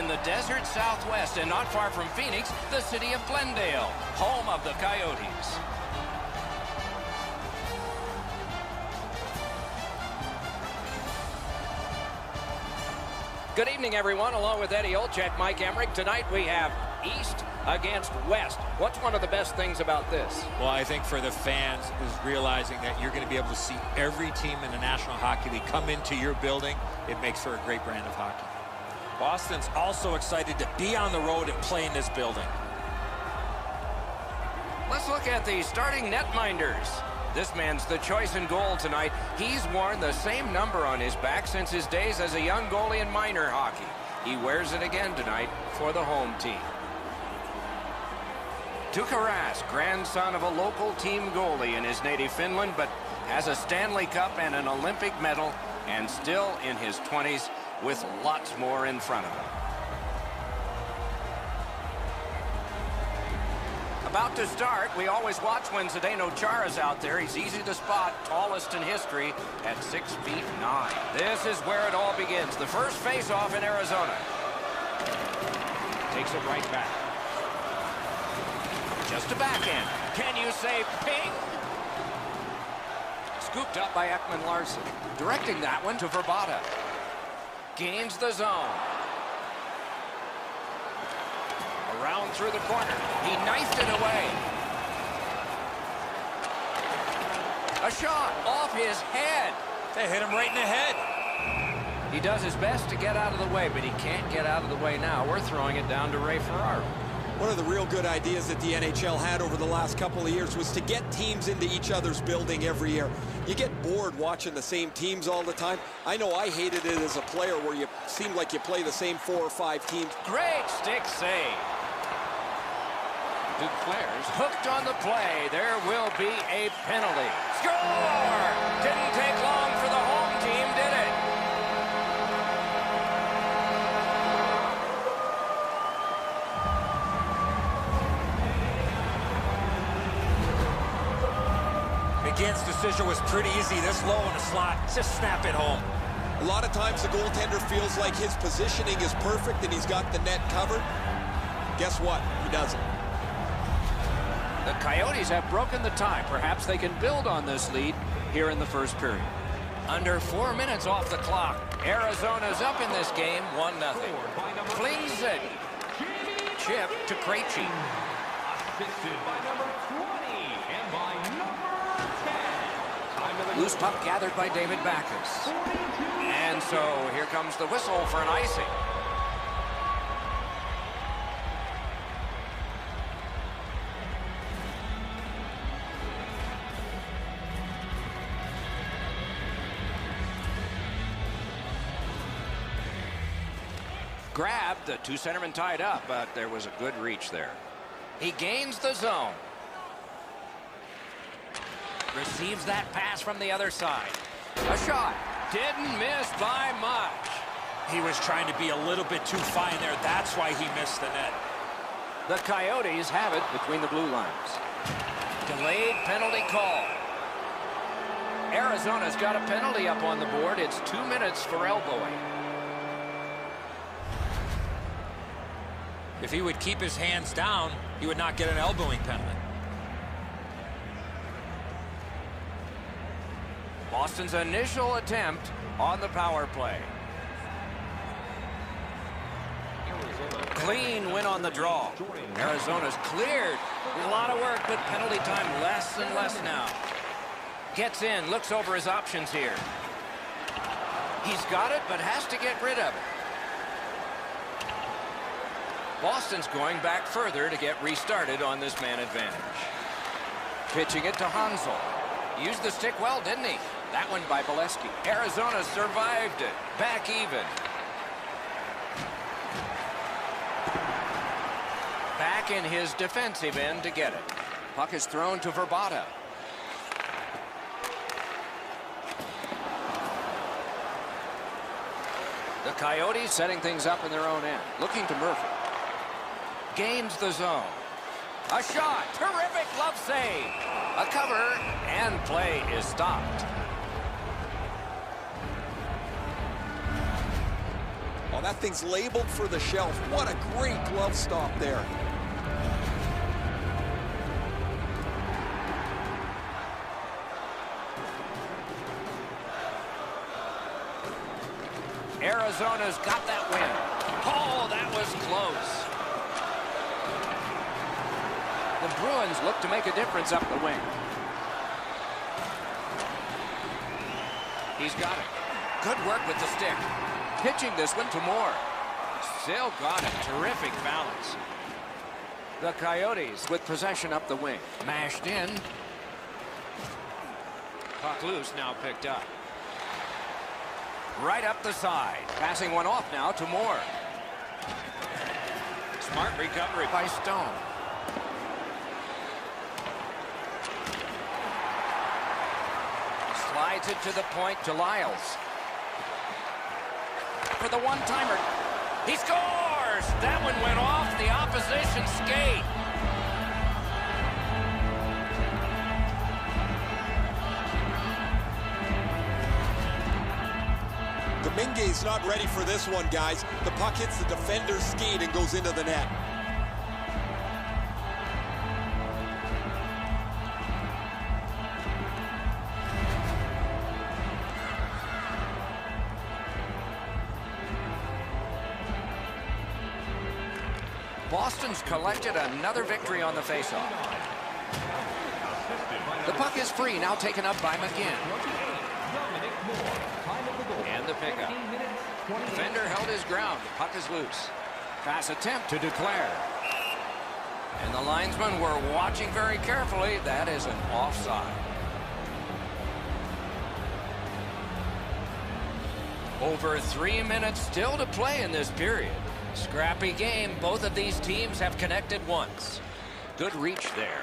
the desert Southwest and not far from Phoenix, the city of Glendale, home of the Coyotes. Good evening, everyone. Along with Eddie Olczyk, Mike Emmerich. Tonight we have East against West. What's one of the best things about this? Well, I think for the fans is realizing that you're going to be able to see every team in the National Hockey League come into your building. It makes for a great brand of hockey. Boston's also excited to be on the road and play in this building. Let's look at the starting netminders. This man's the choice in goal tonight. He's worn the same number on his back since his days as a young goalie in minor hockey. He wears it again tonight for the home team. Tuukka, grandson of a local team goalie in his native Finland, but has a Stanley Cup and an Olympic medal, and still in his 20s with lots more in front of him. About to start, we always watch when Zdeno Chara's out there. He's easy to spot, tallest in history at 6'9". This is where it all begins. The first face-off in Arizona. Takes it right back. Just a backhand. Can you say ping? Scooped up by Ekman Larson. Directing that one to Verbata. Gains the zone. Around through the corner. He knifed it away. A shot off his head. They hit him right in the head. He does his best to get out of the way, but he can't get out of the way now. We're throwing it down to Ray Ferraro. One of the real good ideas that the NHL had over the last couple of years was to get teams into each other's building every year. You get bored watching the same teams all the time. I know I hated it as a player where you seem like you play the same 4 or 5 teams. Great stick save. Duclair's hooked on the play. There will be a penalty. Score! Didn't take long for the home team, did it? McGinn's decision was pretty easy. This low in the slot, just snap it home. A lot of times the goaltender feels like his positioning is perfect and he's got the net covered. Guess what? He doesn't. The Coyotes have broken the tie. Perhaps they can build on this lead here in the first period. Under 4 minutes off the clock. Arizona's up in this game, 1-0. Flings it. Chip to Krejci. Assisted by number 20 and by number 10. Loose puck gathered by David Backes. And so here comes the whistle for an icing. Grabbed, the 2 centermen tied up, but there was a good reach there. He gains the zone. Receives that pass from the other side. A shot. Didn't miss by much. He was trying to be a little bit too fine there. That's why he missed the net. The Coyotes have it between the blue lines. Delayed penalty call. Arizona's got a penalty up on the board. It's 2 minutes for elbowing. If he would keep his hands down, he would not get an elbowing penalty. Boston's initial attempt on the power play. Clean win on the draw. Arizona's cleared. A lot of work, but penalty time less and less now. Gets in, looks over his options here. He's got it, but has to get rid of it. Boston's going back further to get restarted on this man advantage. Pitching it to Hansel. Used the stick well, didn't he? That one by Bolesky. Arizona survived it. Back even. Back in his defensive end to get it. Puck is thrown to Verbata. The Coyotes setting things up in their own end. Looking to Murphy. Gains the zone. A shot. Terrific glove save. A cover, and play is stopped. Oh, that thing's labeled for the shelf. What a great glove stop there. Arizona's got that win. Oh, that was close. The Bruins look to make a difference up the wing. He's got it. Good work with the stick. Pitching this one to Moore. Still got it. Terrific balance. The Coyotes with possession up the wing. Mashed in. Puck loose, now picked up. Right up the side. Passing one off now to Moore. Smart recovery by Stone. Slides it to the point to Lyles. For the one-timer. He scores! That one went off the opposition skate. Dominguez's not ready for this one, guys. The puck hits the defender's skate and goes into the net. Boston's collected another victory on the faceoff. The puck is free, now taken up by McGinn. And the pickup. Defender held his ground. The puck is loose. Pass attempt to Duclair. And the linesmen were watching very carefully. That is an offside. Over 3 minutes still to play in this period. Scrappy game. Both of these teams have connected once. Good reach there.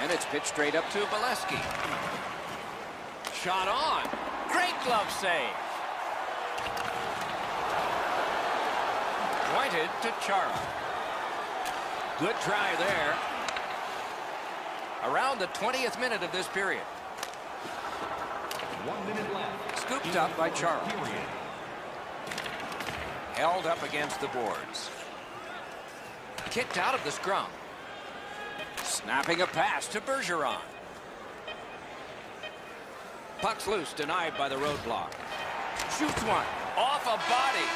And it's pitched straight up to Bolesky. Shot on. Great glove save. Pointed to Chara. Good try there. Around the 20th minute of this period. 1 minute left. Scooped up by Chara. Held up against the boards. Kicked out of the scrum. Snapping a pass to Bergeron. Puck's loose, denied by the roadblock. Shoots one. Off a body.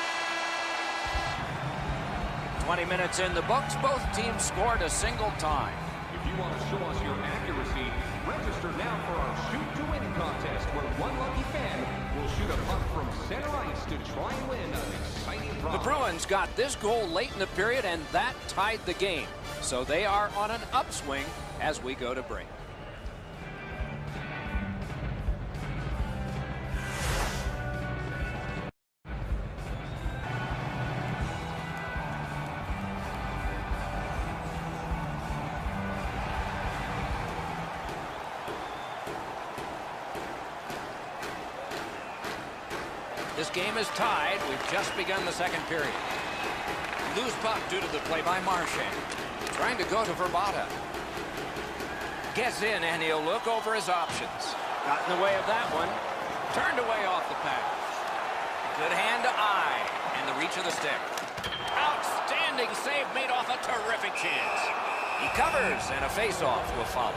20 minutes in the books. Both teams scored a single time. If you want to show us your accuracy, register now for our Shoot to Win contest, where one lucky fan will shoot a puck from center ice to try and win an exciting prize. The Bruins got this goal late in the period, and that tied the game. So they are on an upswing as we go to break. This game is tied. We've just begun the second period. Loose puck due to the play by Marchand. Trying to go to Verbata. Gets in, and he'll look over his options. Got in the way of that one. Turned away off the pass. Good hand to eye, and the reach of the stick. Outstanding save made off a terrific chance. He covers, and a face-off will follow.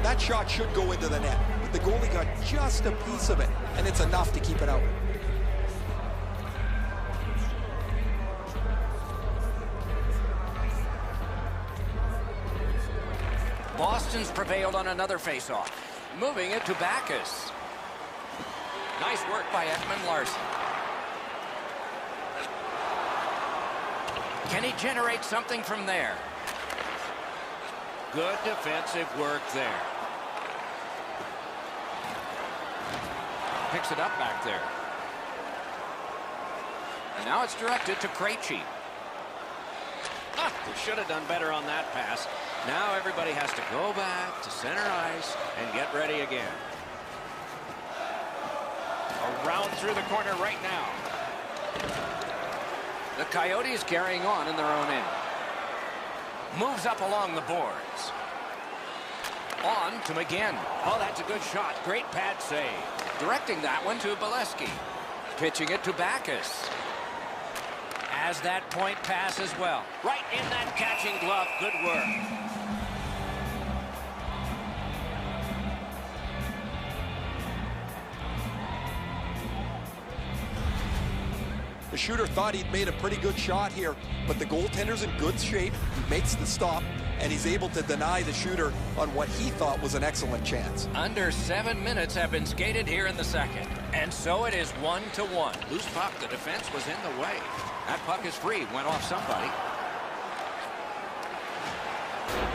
That shot should go into the net, but the goalie got just a piece of it, and it's enough to keep it out. Boston's prevailed on another face-off. Moving it to Backus. Nice work by Ekman Larson. Can he generate something from there? Good defensive work there. Picks it up back there. And now it's directed to Krejci. They should have done better on that pass. Now everybody has to go back to center ice and get ready again. Around through the corner right now. The Coyotes carrying on in their own end. Moves up along the boards. On to McGinn. Oh, that's a good shot. Great pad save. Directing that one to Bolesky. Pitching it to Backus. Has that point pass as well. Right in that catching glove. Good work. The shooter thought he'd made a pretty good shot here, but the goaltender's in good shape. He makes the stop, and he's able to deny the shooter on what he thought was an excellent chance. Under 7 minutes have been skated here in the second. And so it is 1-1. Loose puck. The defense was in the way. That puck is free. Went off somebody.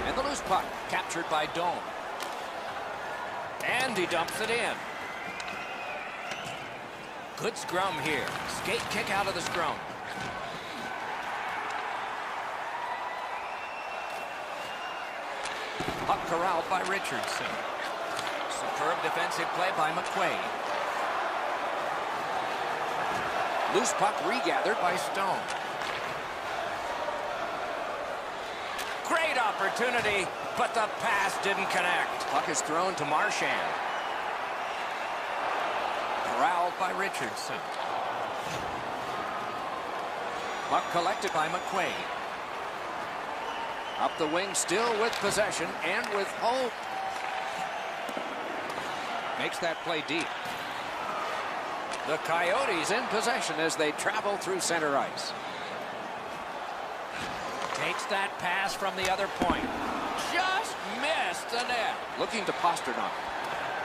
And the loose puck captured by Doan. And he dumps it in. Good scrum here. Skate kick out of the scrum. Puck corralled by Richardson. Superb defensive play by McQuaid. Loose puck regathered by Stone. Great opportunity, but the pass didn't connect. Puck is thrown to Marchand. Corralled by Richardson. Puck collected by McQuaid. Up the wing, still with possession and with hope. Makes that play deep. The Coyotes in possession as they travel through center ice. Takes that pass from the other point. Just missed the net. Looking to Pasternak.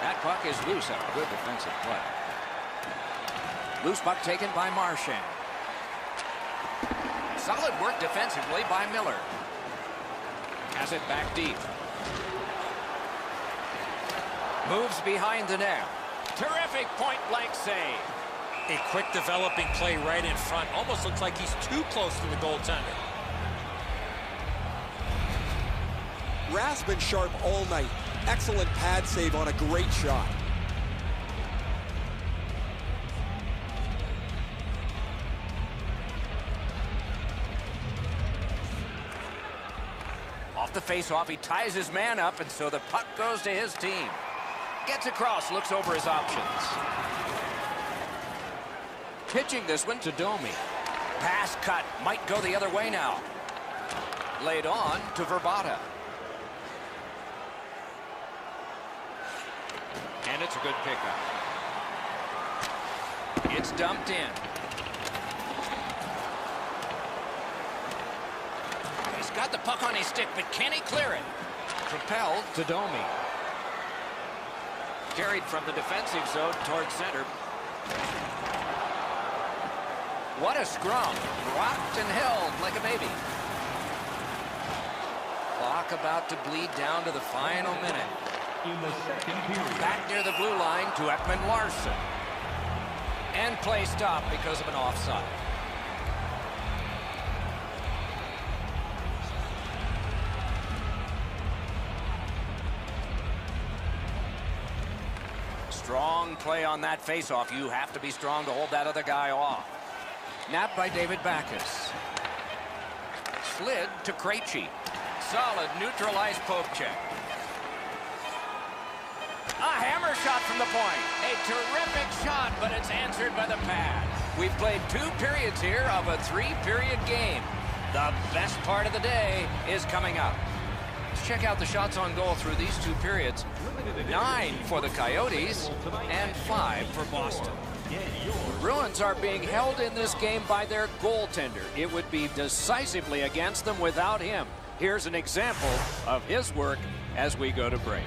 That puck is loose after good defensive play. Loose puck taken by Marchand. Solid work defensively by Miller. Has it back deep. Moves behind the net. Terrific point-blank save. A quick developing play right in front. Almost looks like he's too close to the goaltender. Rath's been sharp all night. Excellent pad save on a great shot. Off the face-off, he ties his man up, and so the puck goes to his team. Gets across, looks over his options. Pitching this one to Domi. Pass cut, might go the other way now. Laid on to Verbata. And it's a good pickup. It's dumped in. He's got the puck on his stick, but can he clear it? Propelled to Domi. Carried from the defensive zone towards center. What a scrum. Rocked and held like a baby. Clock about to bleed down to the final minute. In the second period. Back near the blue line to Ekman Larson. And play stopped because of an offside. Strong play on that faceoff. You have to be strong to hold that other guy off. Napped by David Backus. Slid to Krejci. Solid neutralized poke check. A hammer shot from the point. A terrific shot, but it's answered by the pad. We've played 2 periods here of a 3-period game. The best part of the day is coming up. Let's check out the shots on goal through these 2 periods. 9 for the Coyotes and 5 for Boston. The Bruins are being held in this game by their goaltender. It would be decisively against them without him. Here's an example of his work as we go to break.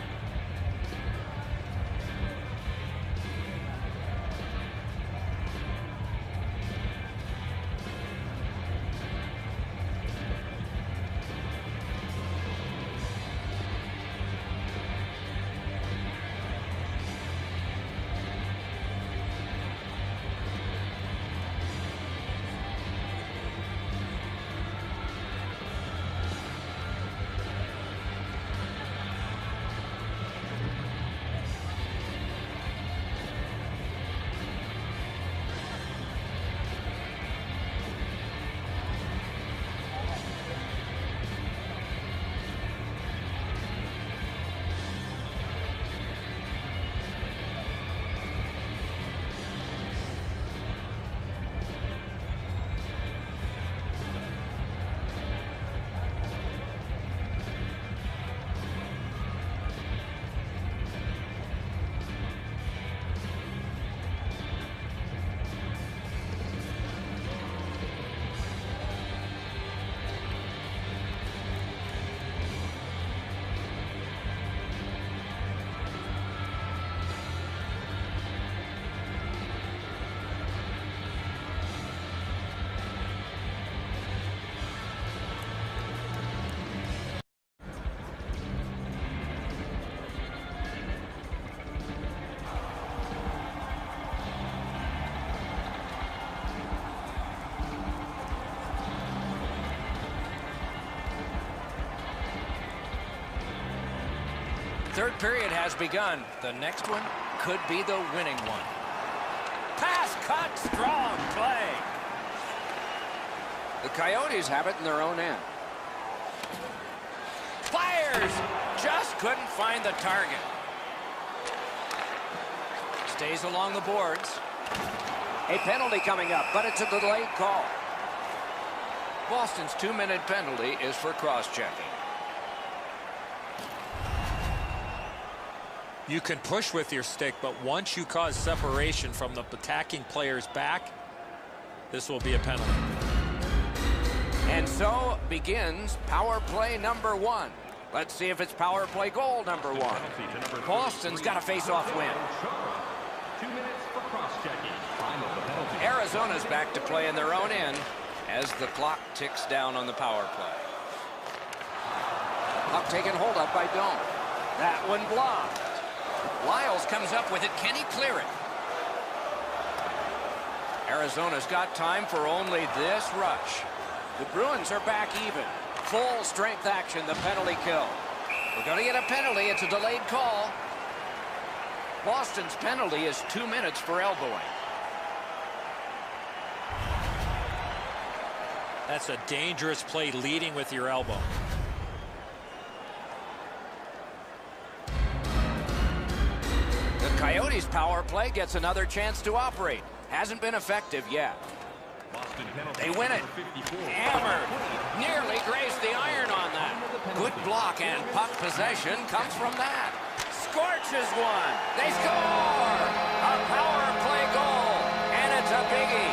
third period has begun. The next one could be the winning one. Pass cut, strong play. The Coyotes have it in their own end. Fires! Just couldn't find the target. Stays along the boards. A penalty coming up, but it's a delayed call. Boston's 2-minute penalty is for cross-checking. You can push with your stick, but once you cause separation from the attacking player's back, this will be a penalty. And so begins power play number 1. Let's see if it's power play goal number 1. Boston's got a face-off win. 2 minutes for cross-checking. Time of the penalty. Arizona's back to play in their own end as the clock ticks down on the power play. Puck taken hold of by Doan. That one blocked. Lyles comes up with it. Can he clear it? Arizona's got time for only this rush. The Bruins are back even. Full strength action, the penalty kill. We're going to get a penalty. It's a delayed call. Boston's penalty is 2 minutes for elbowing. That's a dangerous play, leading with your elbow. The Coyotes' power play gets another chance to operate. Hasn't been effective yet. They win it. Hammered. Nearly grazed the iron on that. Good block, and puck possession comes from that. Scorches one. They score! A power play goal, and it's a biggie.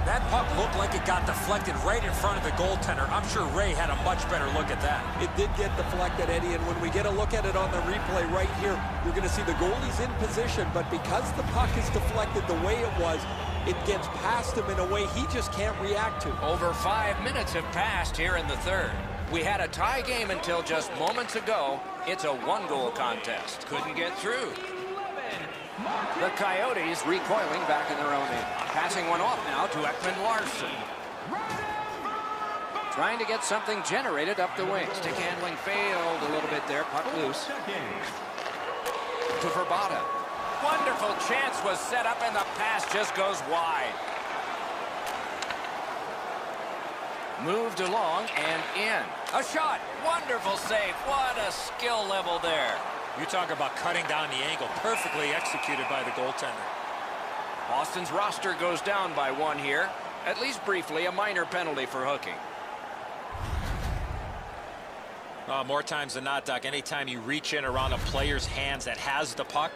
That puck looked like it got deflected right in front of the goaltender. I'm sure Ray had a much better look at that. It did get deflected, Eddie, and when we get a look at it on the replay right here, you're going to see the goalie's in position, but because the puck is deflected the way it was, it gets past him in a way he just can't react to. Over 5 minutes have passed here in the third. We had a tie game until just moments ago. It's a one-goal contest. Couldn't get through. The Coyotes recoiling back in their own end. Passing one off now to Ekman-Larsson. Trying to get something generated up the wing. Stick handling failed a little bit there. Puck loose. To Verbata. Wonderful chance was set up, and the pass just goes wide. Moved along and in. A shot. Wonderful save. What a skill level there. You talk about cutting down the angle. Perfectly executed by the goaltender. Boston's roster goes down by 1 here. At least briefly, a minor penalty for hooking. More times than not, Doc, anytime you reach in around a player's hands that has the puck,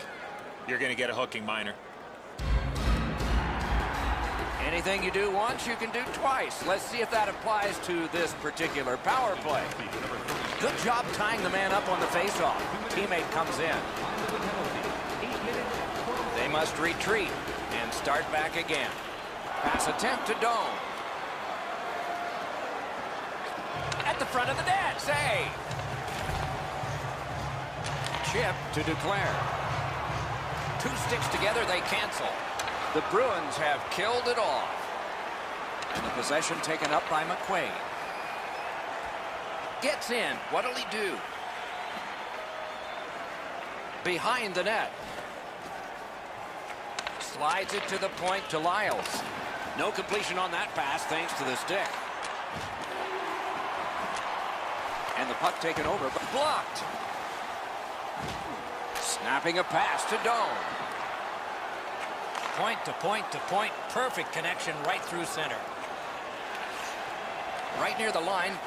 you're going to get a hooking minor. Anything you do once, you can do twice. Let's see if that applies to this particular power play. Good job tying the man up on the faceoff. Teammate comes in. They must retreat and start back again. Pass attempt to Doan. At the front of the net, save. Chip to Duclair. 2 sticks together, they cancel. The Bruins have killed it off. And the possession taken up by McQuaid. Gets in. What'll he do? Behind the net. Slides it to the point to Lyles. No completion on that pass thanks to the stick. And the puck taken over, but blocked. Snapping a pass to Doan. Point to point to point. Perfect connection right through center. Right near the line.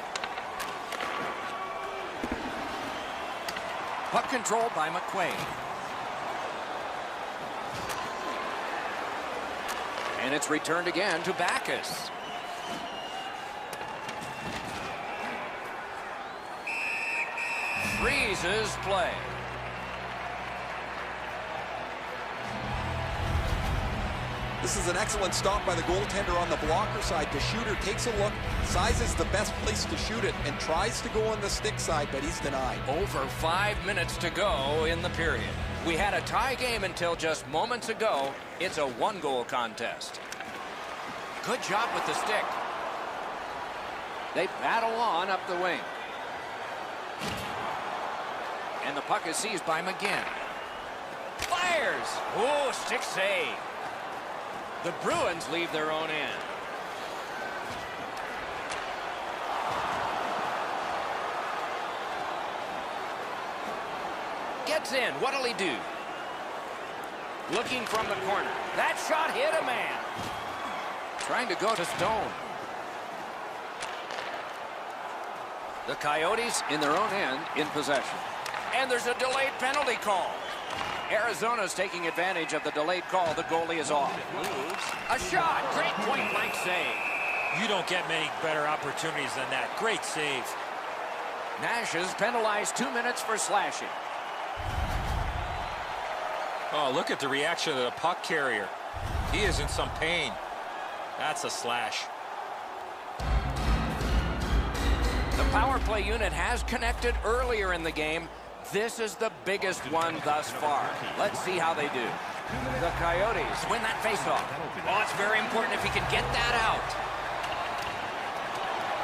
Puck controlled by McQuaid. And it's returned again to Backus. Freezes play. This is an excellent stop by the goaltender on the blocker side. The shooter takes a look, sizes the best place to shoot it, and tries to go on the stick side, but he's denied. Over 5 minutes to go in the period. We had a tie game until just moments ago. It's a one-goal contest. Good job with the stick. They battle on up the wing. And the puck is seized by McGinn. Fires! Oh, stick save. The Bruins leave their own end. Gets in. What'll he do? Looking from the corner. That shot hit a man. Trying to go to Stone. The Coyotes in their own end in possession. And there's a delayed penalty call. Arizona's taking advantage of the delayed call. The goalie is off. A shot. Great point-blank save. You don't get many better opportunities than that. Great save. Nash is penalized 2 minutes for slashing. Oh, look at the reaction of the puck carrier. He is in some pain. That's a slash. The power play unit has connected earlier in the game. This is the biggest one thus far. Let's see how they do. The Coyotes win that faceoff. Oh, it's very important if he can get that out.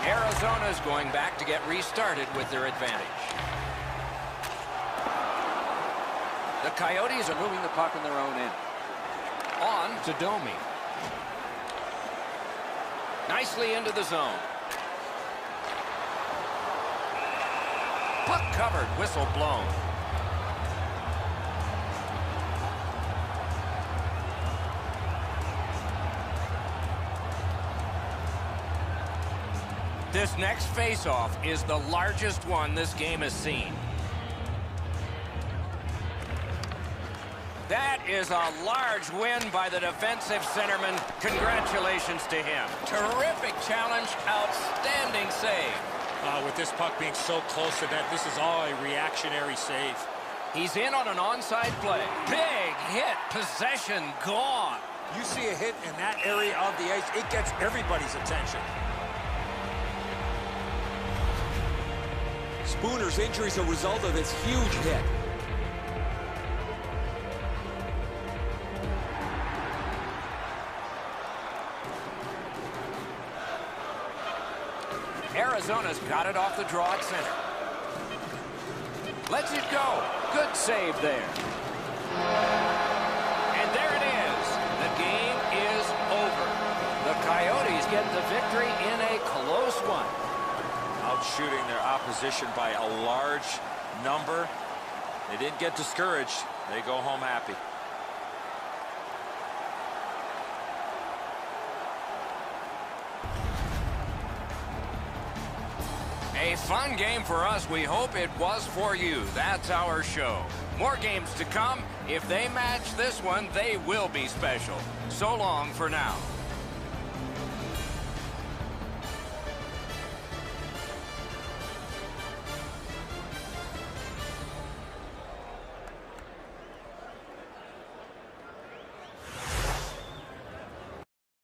Arizona's going back to get restarted with their advantage. The Coyotes are moving the puck in their own end. On to Domi. Nicely into the zone. Puck covered, whistle blown. This next face-off is the largest one this game has seen. That is a large win by the defensive centerman. Congratulations to him. Terrific challenge, outstanding save. With this puck being so close to that, this is all a reactionary save. He's in on an onside play. Big hit, possession gone. You see a hit in that area of the ice, it gets everybody's attention. Spooner's injury is a result of this huge hit. Arizona's got it off the draw at center. Lets it go. Good save there. And there it is. The game is over. The Coyotes get the victory in a close one. Outshooting their opposition by a large number. They didn't get discouraged. They go home happy. A fun game for us. We hope it was for you. That's our show. More games to come. If they match this one, they will be special. So long for now.